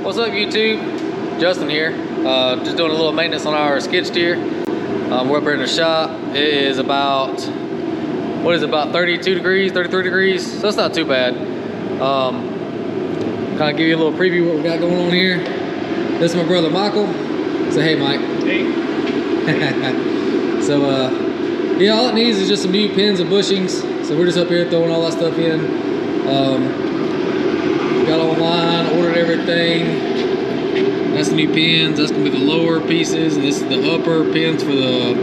What's up, YouTube? Justin here. Just doing a little maintenance on our skid steer. We're up here in the shop. It is about, what is it, about 32 degrees, 33 degrees, so it's not too bad. Kind of give you a little preview of what we got going on here. This is my brother Michael. Say hey, Mike. Hey. So yeah, all it needs is just some new pins and bushings. So we're just up here throwing all that stuff in. Got online, ordered everything. That's the new pins. That's gonna be the lower pieces, and this is the upper pins for the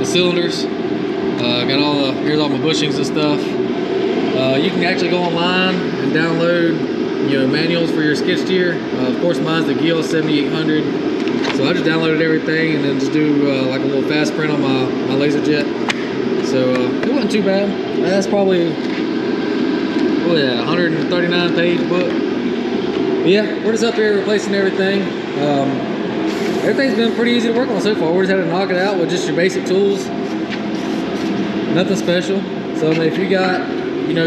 cylinders. Got all the, here's all my bushings and stuff. You can actually go online and download, manuals for your skid steer. Of course, mine's the Gehl 7800. So I just downloaded everything and then just do like a little fast print on my laser jet. So it wasn't too bad. That's probably, 139 page book. But yeah, we're just up here replacing everything. Everything's been pretty easy to work on so far. We just had to knock it out with just your basic tools. Nothing special. So I mean, if you got,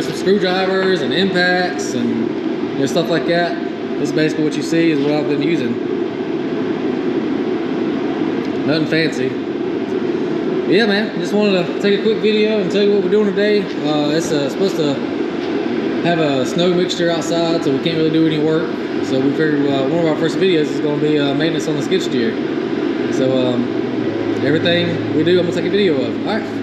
some screwdrivers and impacts and stuff like that, this is basically what you see is what I've been using. Nothing fancy. But yeah, man, just wanted to take a quick video and tell you what we're doing today. It's supposed to have a snow mixture outside, so we can't really do any work. So we figured one of our first videos is going to be maintenance on the skid steer. So everything we do, I'm going to take a video of. All right.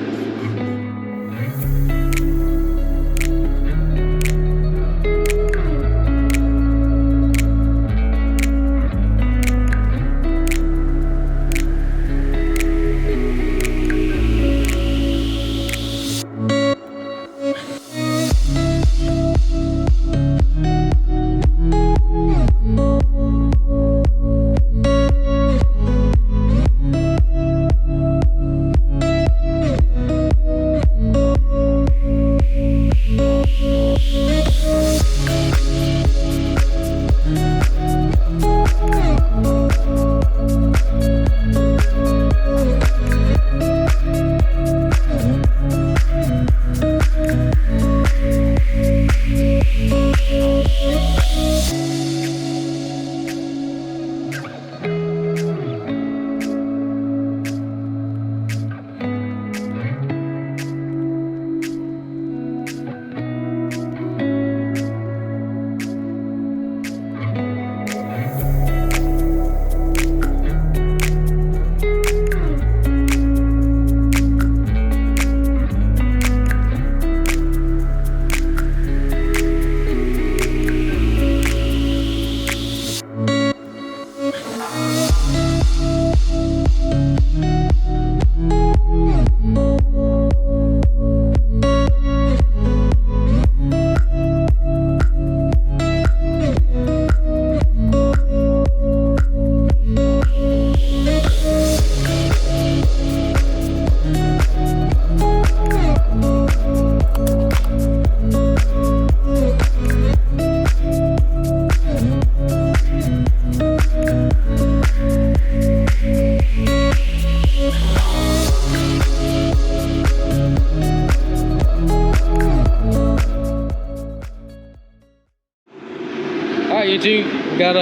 Alright, YouTube, we got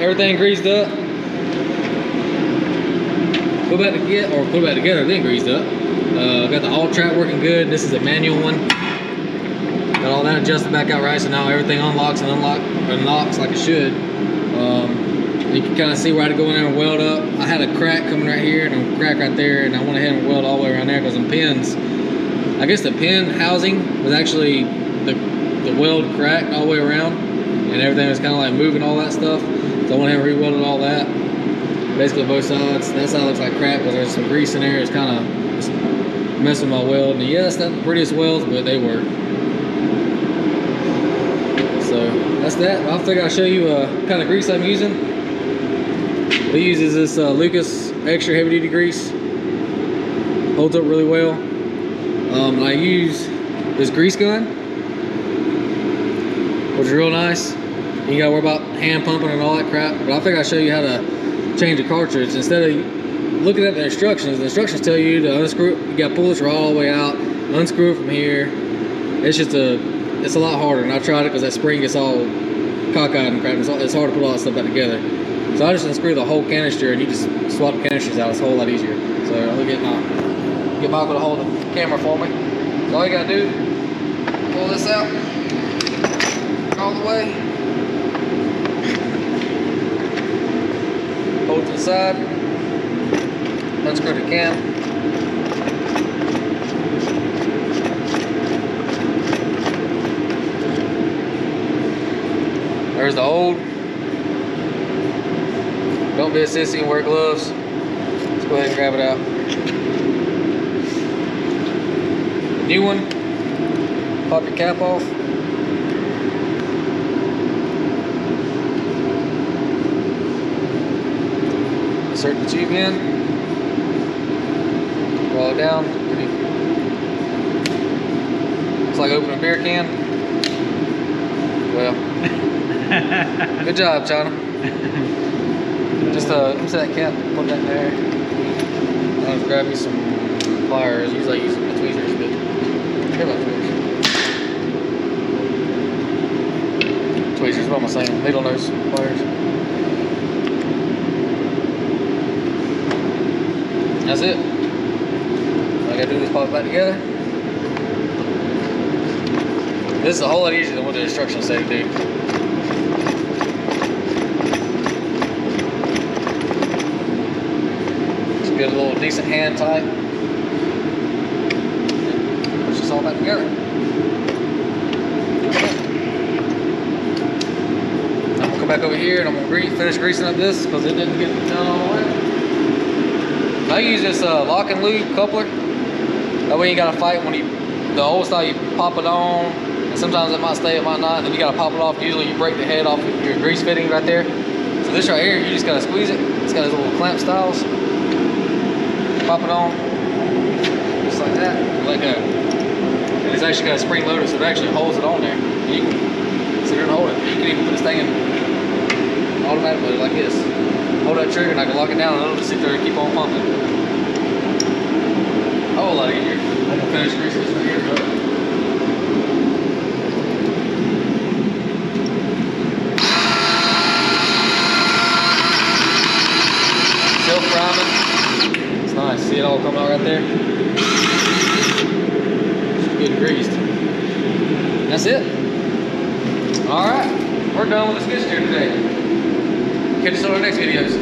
everything greased up. Put back together, then greased up. Got the alt trap working good. This is a manual one. Got all that adjusted back out right, so now everything unlocks and unlocks like it should. You can kind of see where I had to go in there and weld up. I had a crack coming right here and a crack right there, and I went ahead and welded all the way around there because the pins, I guess the pin housing was actually the weld cracked all the way around, and everything was kind of like moving all that stuff. So I went ahead and re-welded all that. Basically both sides. That side looks like crap because there's some grease in there. It's kind of messing with my weld. And yeah, it's not the prettiest welds, but they work. So that's that. I figured I'll show you what kind of grease I'm using. It uses this Lucas extra heavy duty grease. Holds up really well. I use this grease gun, which is real nice. You gotta worry about hand pumping and all that crap. But I think I'll show you how to change a cartridge. Instead of looking at the instructions tell you to unscrew it. You gotta pull this rod all the way out, unscrew it from here. It's it's a lot harder, and I tried it because that spring gets all cockeyed and crap. It's hard to put all that stuff back together. So I just unscrew the whole canister, and you just swap the canisters out. It's a whole lot easier. So I'm gonna get Michael to hold the camera for me. So all you gotta do, pull this out all the way, hold it to the side, unscrew the cam. There's the old. Don't be a sissy and wear gloves. Let's go ahead and grab it out. The new one, pop your cap off. Insert the tube in. Roll it down. It's like opening a beer can. Well, good job, China. Just let me see that cap, put that in there. I'm gonna grab me some pliers. Usually I use the tweezers, but here about tweezers. Tweezers, what am I saying? Needle nose pliers. That's it. All I gotta do is pop it back together. This is a whole lot easier than what the instructions say to do. Get a little decent hand tight. Push this all back together. I'm gonna come back over here and I'm gonna finish greasing up this because it didn't get done all the way. I use this lock and lube coupler. That way you gotta fight when the old style you pop it on, and sometimes it might stay, it might not, and then you gotta pop it off. Usually you break the head off of your grease fitting right there. So this right here, you just gotta squeeze it. It's got these little clamp styles. Pop it on, just like that, like that. And it's actually got a spring loader, so it actually holds it on there. You can sit there and hold it. You can even put this thing in automatic mode like this. Hold that trigger and I can lock it down and it'll just sit there and keep on pumping. A whole lot easier. I'm gonna finish greasing this right here. Still priming. Nice, see it all come out right there? It's good and greased. That's it. Alright, we're done with the skid steer today. Catch us on our next videos.